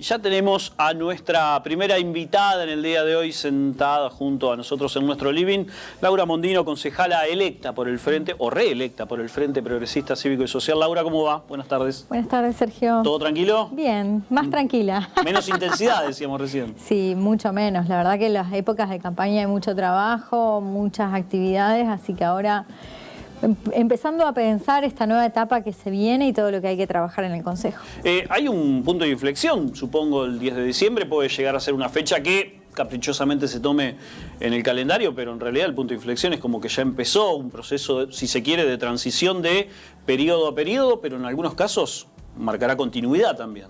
Y ya tenemos a nuestra primera invitada en el día de hoy sentada junto a nosotros en nuestro living, Laura Mondino, concejala electa por el Frente, o reelecta por el Frente Progresista Cívico y Social. Laura, ¿cómo va? Buenas tardes. Buenas tardes, Sergio. ¿Todo tranquilo? Bien, más tranquila. Menos intensidad, decíamos recién. Sí, mucho menos. La verdad que en las épocas de campaña hay mucho trabajo, muchas actividades, así que ahora empezando a pensar esta nueva etapa que se viene y todo lo que hay que trabajar en el Consejo. Hay un punto de inflexión, supongo el 10 de diciembre puede llegar a ser una fecha que caprichosamente se tome en el calendario, pero en realidad el punto de inflexión es como que ya empezó un proceso, si se quiere, de transición de periodo a periodo, pero en algunos casos marcará continuidad también.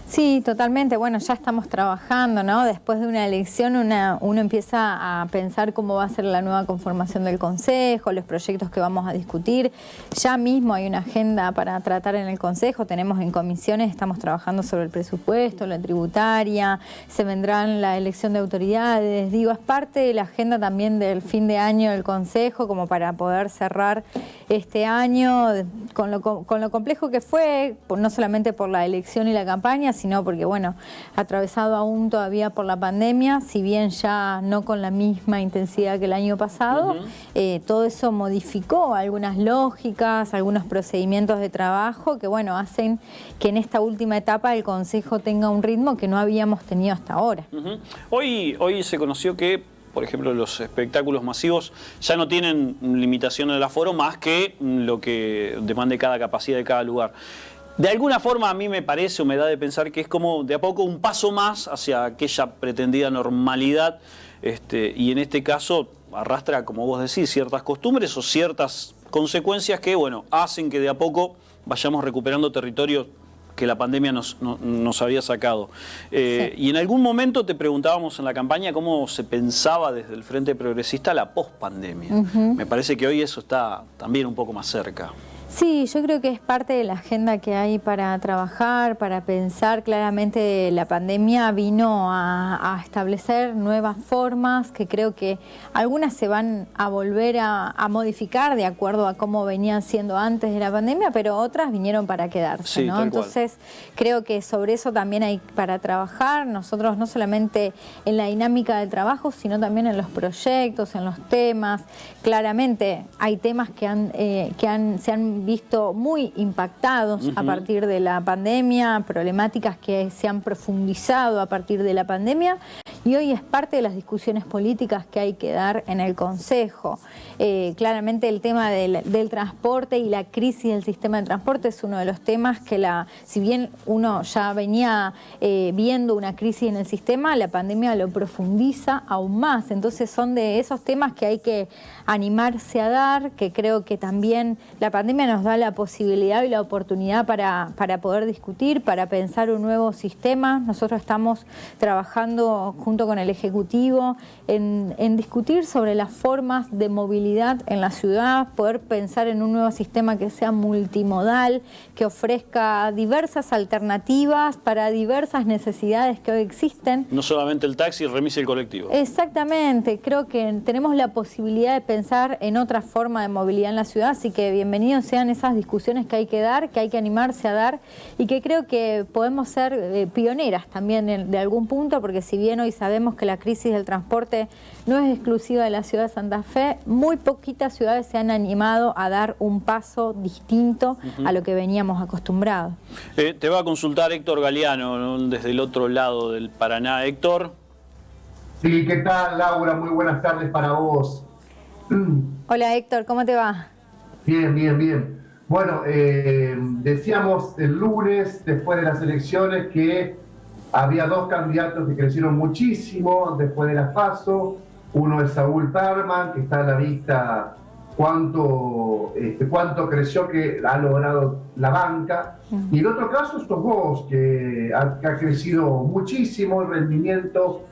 Sí, totalmente. Bueno, ya estamos trabajando, ¿no? Después de una elección uno empieza a pensar cómo va a ser la nueva conformación del Consejo, los proyectos que vamos a discutir. Ya mismo hay una agenda para tratar en el Consejo, tenemos en comisiones, estamos trabajando sobre el presupuesto, la tributaria, se vendrán la elección de autoridades. Digo, es parte de la agenda también del fin de año del Consejo, como para poder cerrar este año con lo complejo que fue, no solamente por la elección y la campaña, sino porque, bueno, atravesado aún todavía por la pandemia, si bien ya no con la misma intensidad que el año pasado, todo eso modificó algunas lógicas, algunos procedimientos de trabajo que, bueno, hacen que en esta última etapa el Consejo tenga un ritmo que no habíamos tenido hasta ahora. Hoy se conoció que, por ejemplo, los espectáculos masivos ya no tienen limitación en el aforo más que lo que demande cada capacidad de cada lugar. De alguna forma a mí me parece o me da de pensar que es como de a poco un paso más hacia aquella pretendida normalidad y en este caso arrastra, como vos decís, ciertas costumbres o ciertas consecuencias que, bueno, hacen que de a poco vayamos recuperando territorios que la pandemia nos había sacado. Sí. Y en algún momento te preguntábamos en la campaña cómo se pensaba desde el Frente Progresista la pospandemia. Me parece que hoy eso está también un poco más cerca. Sí, yo creo que es parte de la agenda que hay para trabajar, para pensar. Claramente la pandemia vino a establecer nuevas formas que creo que algunas se van a volver a modificar de acuerdo a cómo venían siendo antes de la pandemia, pero otras vinieron para quedarse, ¿no? Entonces creo que sobre eso también hay para trabajar. Nosotros no solamente en la dinámica del trabajo, sino también en los proyectos, en los temas. Claramente hay temas que se han visto muy impactados a partir de la pandemia, problemáticas que se han profundizado a partir de la pandemia y hoy es parte de las discusiones políticas que hay que dar en el Consejo. Claramente el tema del transporte y la crisis del sistema de transporte es uno de los temas que si bien uno ya venía viendo una crisis en el sistema, la pandemia lo profundiza aún más. Entonces son de esos temas que hay que animarse a dar, que creo que también la pandemia nos da la posibilidad y la oportunidad para poder discutir, para pensar un nuevo sistema. Nosotros estamos trabajando junto con el Ejecutivo en discutir sobre las formas de movilidad en la ciudad, poder pensar en un nuevo sistema que sea multimodal, que ofrezca diversas alternativas para diversas necesidades que hoy existen. No solamente el taxi, el remis y el colectivo. Exactamente, creo que tenemos la posibilidad de pensar en otra forma de movilidad en la ciudad, así que bienvenidos sean esas discusiones que hay que dar, que hay que animarse a dar y que creo que podemos ser pioneras también de algún punto, porque si bien hoy sabemos que la crisis del transporte no es exclusiva de la ciudad de Santa Fe, muy poquitas ciudades se han animado a dar un paso distinto a lo que veníamos acostumbrados. Te va a consultar Héctor Galeano, ¿no? Desde el otro lado del Paraná. Héctor. Sí, ¿qué tal, Laura? Muy buenas tardes para vos. Hola, Héctor, ¿cómo te va? Bien, bien, bien. Bueno, decíamos el lunes, después de las elecciones, que había dos candidatos que crecieron muchísimo después de las PASO. Uno es Saúl Parman, que está a la vista cuánto creció, que ha logrado la banca. Y el otro caso sos vos, que ha crecido muchísimo el rendimiento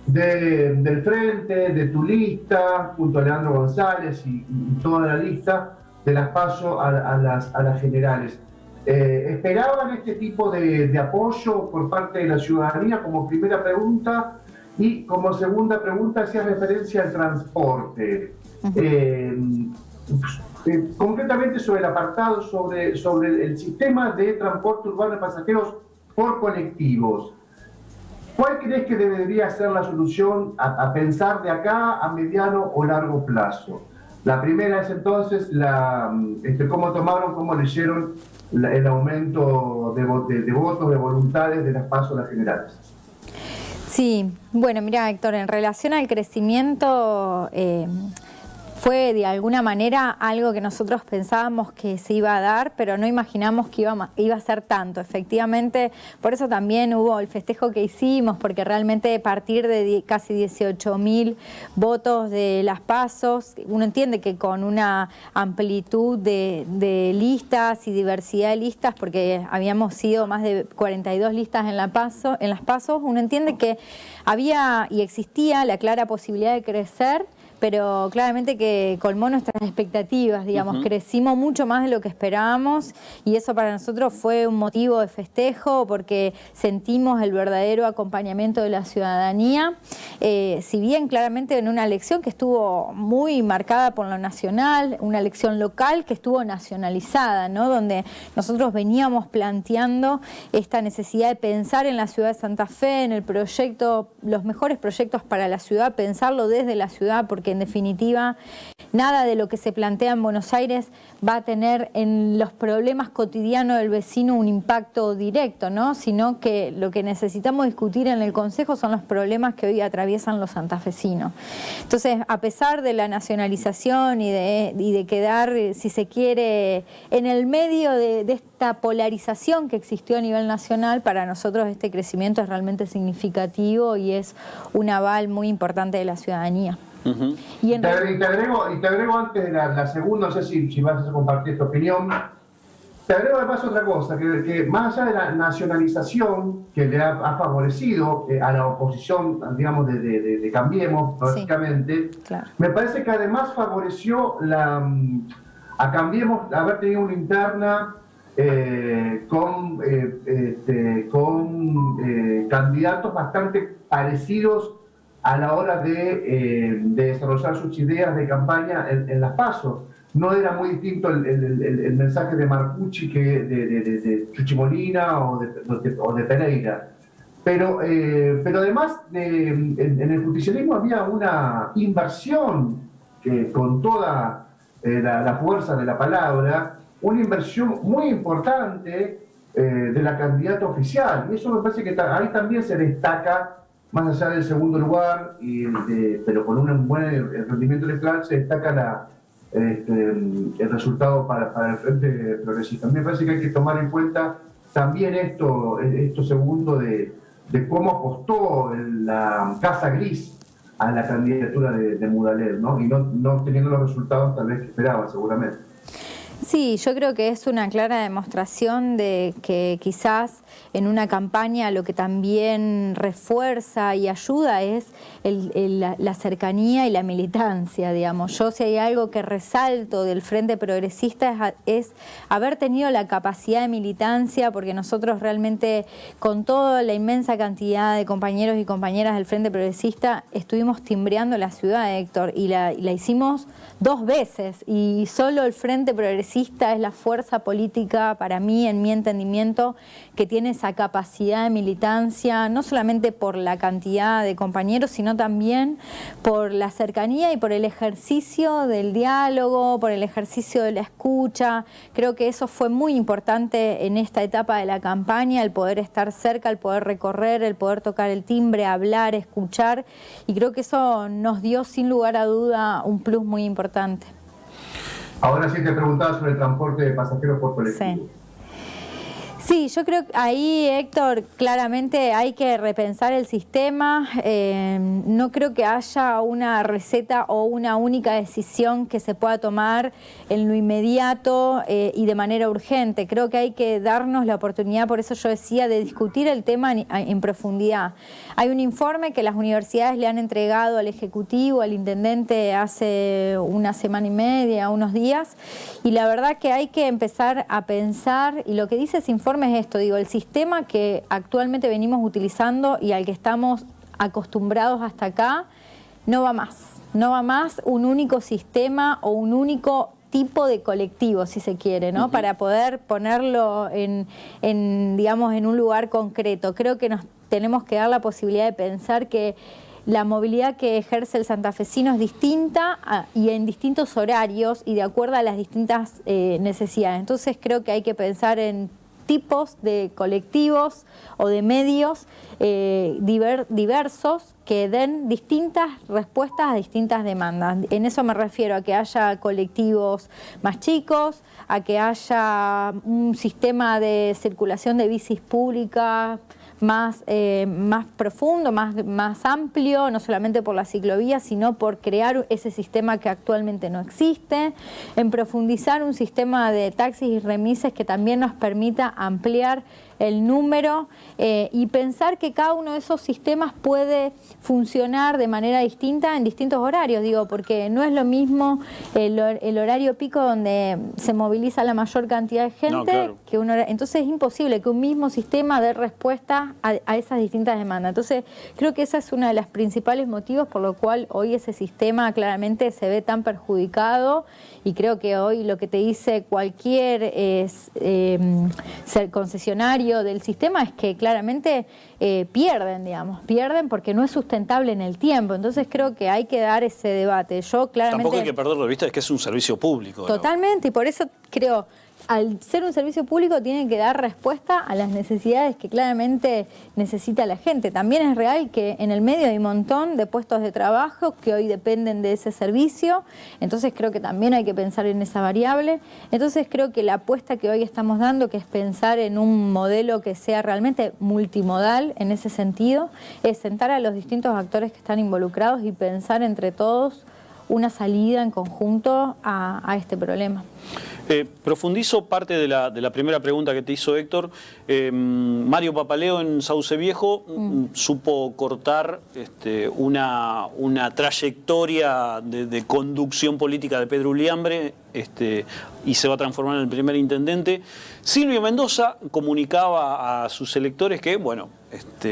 del Frente, de tu lista, junto a Leandro González y toda la lista de las PASO a las generales. ¿Esperaban este tipo de apoyo por parte de la ciudadanía como primera pregunta? Y como segunda pregunta hacía referencia al transporte. Concretamente sobre el apartado, sobre el sistema de transporte urbano de pasajeros por colectivos. ¿Cuál crees que debería ser la solución a pensar de acá a mediano o largo plazo? La primera es entonces cómo tomaron, cómo leyeron el aumento de votos, de voluntades de las PASO a las generales. Sí, bueno, mira, Héctor, en relación al crecimiento, fue de alguna manera algo que nosotros pensábamos que se iba a dar, pero no imaginamos que iba a ser tanto. Efectivamente, por eso también hubo el festejo que hicimos, porque realmente a partir de casi 18.000 votos de las PASOs, uno entiende que con una amplitud de listas y diversidad de listas, porque habíamos sido más de 42 listas en las PASOs, uno entiende que había y existía la clara posibilidad de crecer, pero claramente que colmó nuestras expectativas, digamos, crecimos mucho más de lo que esperábamos y eso para nosotros fue un motivo de festejo porque sentimos el verdadero acompañamiento de la ciudadanía, si bien claramente en una elección que estuvo muy marcada por lo nacional, una elección local que estuvo nacionalizada, ¿no? Donde nosotros veníamos planteando esta necesidad de pensar en la ciudad de Santa Fe, en el proyecto, los mejores proyectos para la ciudad, pensarlo desde la ciudad, porque en definitiva nada de lo que se plantea en Buenos Aires va a tener en los problemas cotidianos del vecino un impacto directo, ¿no? Sino que lo que necesitamos discutir en el Consejo son los problemas que hoy atraviesan los santafesinos. Entonces, a pesar de la nacionalización y de quedar, si se quiere, en el medio de esta polarización que existió a nivel nacional, para nosotros este crecimiento es realmente significativo y es un aval muy importante de la ciudadanía. Y te agrego antes de la segunda, no sé si vas a compartir tu opinión, te agrego además otra cosa, que más allá de la nacionalización que le ha favorecido a la oposición, digamos, de Cambiemos, básicamente, sí, claro. Me parece que además favoreció a Cambiemos haber tenido una interna con candidatos bastante parecidos a la hora de desarrollar sus ideas de campaña en las PASO. No era muy distinto el mensaje de Marcucci que de Chuchi Molina o de Pereira. Pero además, en el justicialismo había una inversión que con toda la fuerza de la palabra, una inversión muy importante de la candidata oficial. Y eso me parece que ahí también se destaca, más allá del segundo lugar, pero con un buen rendimiento electoral, se destaca el resultado para el Frente Progresista. Me parece que hay que tomar en cuenta también esto segundo de cómo apostó la Casa Gris a la candidatura de Mudalel, ¿no? Y no teniendo los resultados tal vez que esperaban, seguramente. Sí, yo creo que es una clara demostración de que quizás en una campaña lo que también refuerza y ayuda es la cercanía y la militancia, digamos. Yo si hay algo que resalto del Frente Progresista es haber tenido la capacidad de militancia, porque nosotros realmente con toda la inmensa cantidad de compañeros y compañeras del Frente Progresista estuvimos timbreando la ciudad, Héctor, y la hicimos 2 veces y solo el Frente Progresista es la fuerza política, para mí, en mi entendimiento, que tiene esa capacidad de militancia, no solamente por la cantidad de compañeros, sino también por la cercanía y por el ejercicio del diálogo, por el ejercicio de la escucha. Creo que eso fue muy importante en esta etapa de la campaña, el poder estar cerca, el poder recorrer, el poder tocar el timbre, hablar, escuchar, y creo que eso nos dio sin lugar a duda un plus muy importante. Ahora sí te preguntaba sobre el transporte de pasajeros por colectivo. Sí, yo creo que ahí, Héctor, claramente hay que repensar el sistema. No creo que haya una receta o una única decisión que se pueda tomar en lo inmediato y de manera urgente. Creo que hay que darnos la oportunidad, por eso yo decía, de discutir el tema en profundidad. Hay un informe que las universidades le han entregado al Ejecutivo, al Intendente, hace una semana y media, unos días, y la verdad que hay que empezar a pensar, y lo que dice ese informe es esto, digo, el sistema que actualmente venimos utilizando y al que estamos acostumbrados hasta acá, no va más un único sistema o un único tipo de colectivo, si se quiere, ¿no? Para poder ponerlo digamos, en un lugar concreto. Creo que tenemos que dar la posibilidad de pensar que la movilidad que ejerce el santafesino es distinta y en distintos horarios y de acuerdo a las distintas necesidades. Entonces creo que hay que pensar en tipos de colectivos o de medios diversos que den distintas respuestas a distintas demandas. En eso me refiero a que haya colectivos más chicos, a que haya un sistema de circulación de bicis públicas más profundo, más amplio, no solamente por la ciclovía, sino por crear ese sistema que actualmente no existe, en profundizar un sistema de taxis y remises que también nos permita ampliar el número y pensar que cada uno de esos sistemas puede funcionar de manera distinta en distintos horarios, digo, porque no es lo mismo el horario pico donde se moviliza la mayor cantidad de gente, no, claro, que un horario. Entonces es imposible que un mismo sistema dé respuesta a esas distintas demandas. Entonces creo que esa es una de las principales motivos por lo cual hoy ese sistema claramente se ve tan perjudicado y creo que hoy lo que te dice cualquier concesionario del sistema es que claramente pierden porque no es sustentable en el tiempo. Entonces creo que hay que dar ese debate. Yo claramente... Tampoco hay que perderlo de vista, es que es un servicio público. Totalmente, y por eso creo, al ser un servicio público tiene que dar respuesta a las necesidades que claramente necesita la gente. También es real que en el medio hay un montón de puestos de trabajo que hoy dependen de ese servicio, entonces creo que también hay que pensar en esa variable. Entonces creo que la apuesta que hoy estamos dando, que es pensar en un modelo que sea realmente multimodal en ese sentido, es sentar a los distintos actores que están involucrados y pensar entre todos una salida en conjunto a este problema. Profundizo parte de la primera pregunta que te hizo Héctor. Mario Papaleo en Sauce Viejo supo cortar una trayectoria de conducción política de Pedro Uliambre y se va a transformar en el primer intendente. Silvio Mendoza comunicaba a sus electores que, bueno,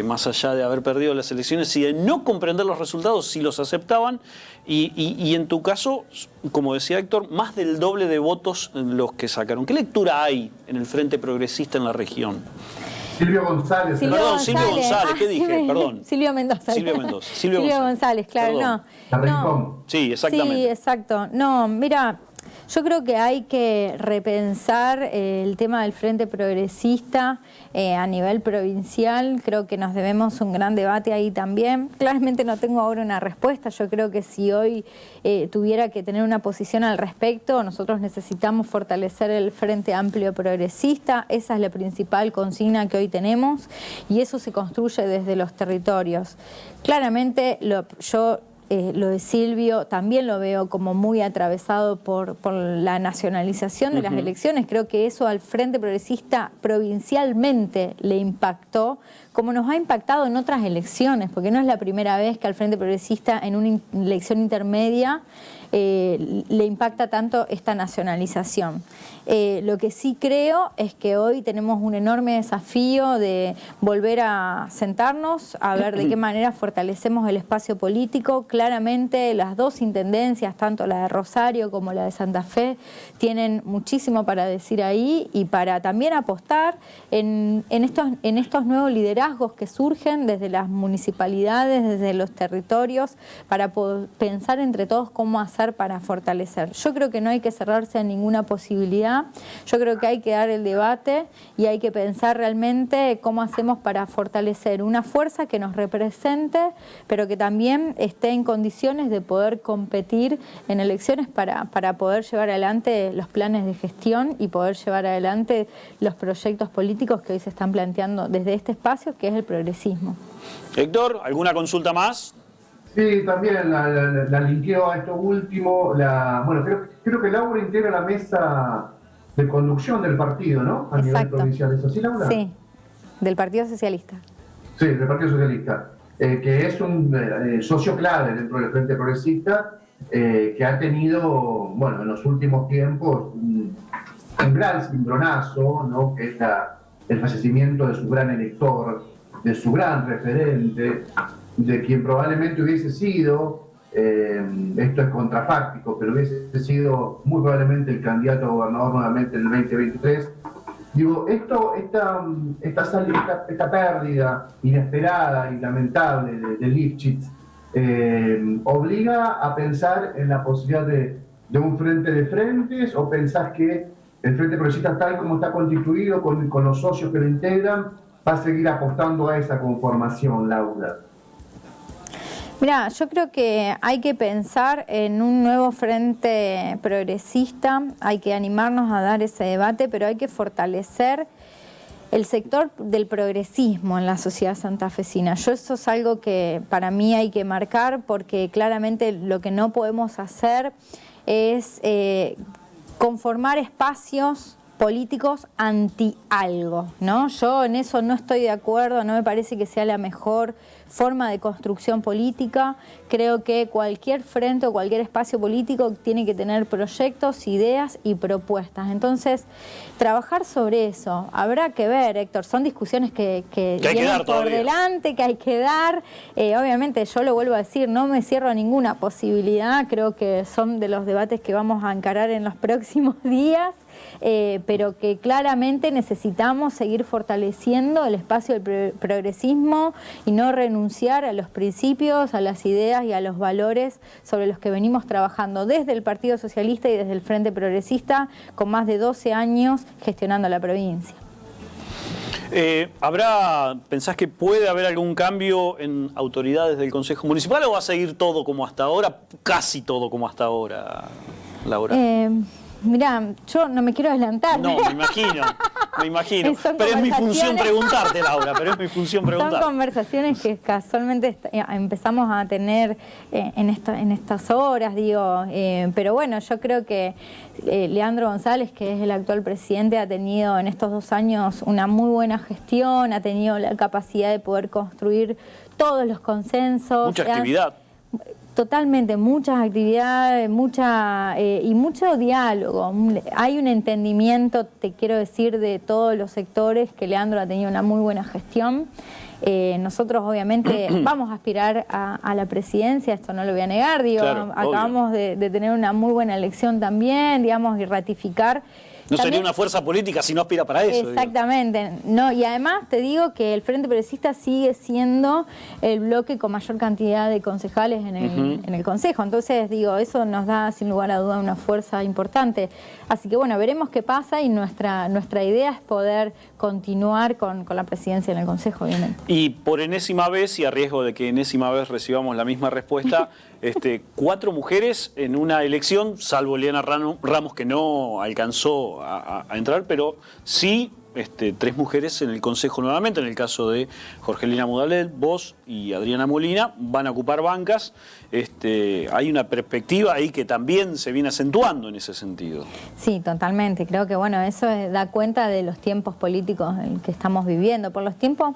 más allá de haber perdido las elecciones y de no comprender los resultados, sí los aceptaban. Y en tu caso, como decía Héctor, más del doble de votos los que sacaron. ¿Qué lectura hay en el Frente Progresista en la región? Silvio González. Silvio González, ¿qué dije? Perdón. Silvio Mendoza. Silvio González, claro, no. Sí, exactamente. Sí, exacto. No, mira, yo creo que hay que repensar el tema del Frente Progresista a nivel provincial. Creo que nos debemos un gran debate ahí también. Claramente no tengo ahora una respuesta. Yo creo que si hoy tuviera que tener una posición al respecto, nosotros necesitamos fortalecer el Frente Amplio Progresista. Esa es la principal consigna que hoy tenemos y eso se construye desde los territorios. Claramente yo lo de Silvio también lo veo como muy atravesado por la nacionalización de las elecciones. Creo que eso al Frente Progresista provincialmente le impactó, como nos ha impactado en otras elecciones, porque no es la primera vez que al Frente Progresista en una elección intermedia le impacta tanto esta nacionalización. Lo que sí creo es que hoy tenemos un enorme desafío de volver a sentarnos, a ver de qué manera fortalecemos el espacio político. Claramente las dos intendencias, tanto la de Rosario como la de Santa Fe, tienen muchísimo para decir ahí y para también apostar en estos nuevos liderazgos que surgen desde las municipalidades, desde los territorios, para pensar entre todos cómo hacer para fortalecer. Yo creo que no hay que cerrarse a ninguna posibilidad, yo creo que hay que dar el debate y hay que pensar realmente cómo hacemos para fortalecer una fuerza que nos represente, pero que también esté en condiciones de poder competir en elecciones para poder llevar adelante los planes de gestión y poder llevar adelante los proyectos políticos que hoy se están planteando desde este espacio que es el progresismo. Héctor, ¿alguna consulta más? Sí, también la linkeo a esto último. Bueno, creo que Laura integra la mesa de conducción del partido, ¿no? A nivel provincial. ¿Es así, Laura? Sí, del Partido Socialista. Sí, del Partido Socialista. Que es un socio clave dentro del Frente Progresista, que ha tenido, bueno, en los últimos tiempos un gran cimbronazo, ¿no? Que es el fallecimiento de su gran elector, de su gran referente, de quien probablemente hubiese sido, esto es contrafáctico, pero hubiese sido muy probablemente el candidato a gobernador nuevamente en el 2023, Digo, esta pérdida inesperada y lamentable de Lifchitz obliga a pensar en la posibilidad de un frente de frentes, o pensás que el Frente Progresista, tal como está constituido, con los socios que lo integran, va a seguir apostando a esa conformación, Laura? Mira, yo creo que hay que pensar en un nuevo frente progresista, hay que animarnos a dar ese debate, pero hay que fortalecer el sector del progresismo en la sociedad santafesina. Eso es algo que para mí hay que marcar, porque claramente lo que no podemos hacer es conformar espacios políticos anti algo, ¿no? Yo en eso no estoy de acuerdo, no me parece que sea la mejor forma de construcción política. Creo que cualquier frente o cualquier espacio político tiene que tener proyectos, ideas y propuestas. Entonces, trabajar sobre eso. Habrá que ver, Héctor, son discusiones que vienen por delante, que hay que dar. Obviamente, yo lo vuelvo a decir, no me cierro a ninguna posibilidad. Creo que son de los debates que vamos a encarar en los próximos días. Pero que claramente necesitamos seguir fortaleciendo el espacio del progresismo y no renunciar a los principios, a las ideas y a los valores sobre los que venimos trabajando desde el Partido Socialista y desde el Frente Progresista, con más de 12 años gestionando la provincia. ¿Pensás que puede haber algún cambio en autoridades del Consejo Municipal, o va a seguir todo como hasta ahora, casi todo como hasta ahora, Laura? Mirá, yo no me quiero adelantar. No, me imagino. Pero es mi función preguntarte, Laura, pero es mi función preguntarte. Son conversaciones que casualmente empezamos a tener en estas horas, digo. Pero bueno, yo creo que Leandro González, que es el actual presidente, ha tenido en estos 2 años una muy buena gestión, ha tenido la capacidad de poder construir todos los consensos. Mucha actividad. Totalmente, muchas actividades, y mucho diálogo. Hay un entendimiento, te quiero decir, de todos los sectores, que Leandro ha tenido una muy buena gestión. Nosotros obviamente vamos a aspirar a la presidencia, esto no lo voy a negar, digo, claro, acabamos de tener una muy buena elección también, digamos, y ratificar. No sería una fuerza política si no aspira para eso. Exactamente. No, y además te digo que el Frente Progresista sigue siendo el bloque con mayor cantidad de concejales en el Consejo. Entonces, digo, eso nos da sin lugar a duda una fuerza importante. Así que bueno, veremos qué pasa, y nuestra idea es poder continuar con la presidencia en el Consejo, obviamente. Y por enésima vez, y a riesgo de que enésima vez recibamos la misma respuesta, 4 mujeres en una elección, salvo Eliana Ramos, que no alcanzó a entrar, pero sí 3 mujeres en el Consejo nuevamente. En el caso de Jorgelina Mudalet, vos y Adriana Molina van a ocupar bancas. Hay una perspectiva ahí que también se viene acentuando en ese sentido. Sí, totalmente. Creo que bueno, eso da cuenta de los tiempos políticos en que estamos viviendo, por los tiempos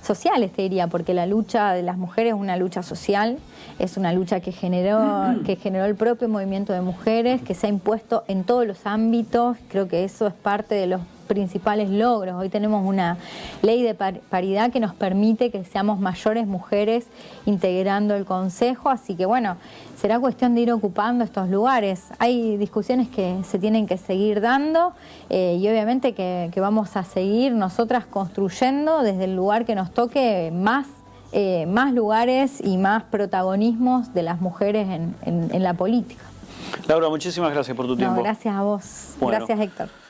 sociales, te diría, porque la lucha de las mujeres es una lucha social, es una lucha que generó el propio movimiento de mujeres, que se ha impuesto en todos los ámbitos. Creo que eso es parte de los principales logros. Hoy tenemos una ley de paridad que nos permite que seamos mayores mujeres integrando el Consejo, así que bueno, será cuestión de ir ocupando estos lugares. Hay discusiones que se tienen que seguir dando, y obviamente que vamos a seguir nosotras construyendo desde el lugar que nos toque más lugares y más protagonismos de las mujeres en la política. Laura, muchísimas gracias por tu tiempo. No, gracias a vos. Bueno. Gracias, Héctor.